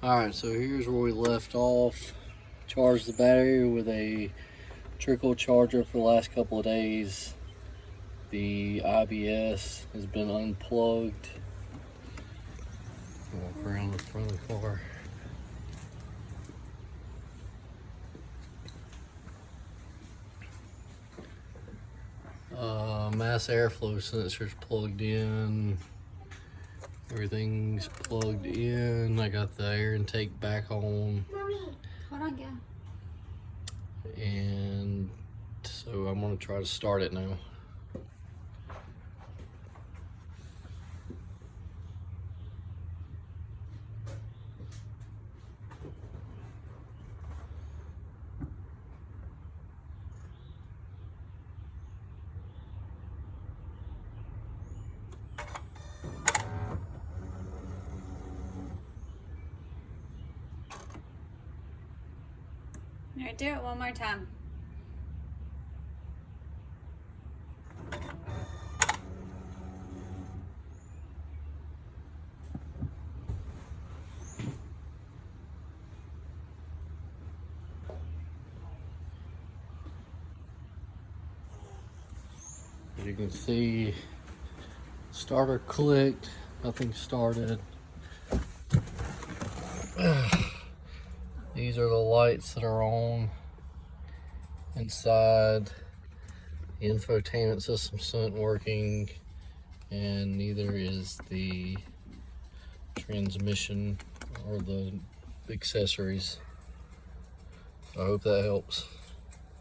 Alright, so here's where we left off. Charged the battery with a trickle charger for the last couple of days. The IBS has been unplugged. Walk around the front of the car. Mass airflow sensor's plugged in. Everything's plugged in. I got the air intake back on. Mommy. Hold on, yeah. And so I'm gonna try to start it now. All right, do it one more time. As you can see, starter clicked, nothing started. These are the lights that are on inside. The infotainment system isn't working, and neither is the transmission or the accessories. I hope that helps.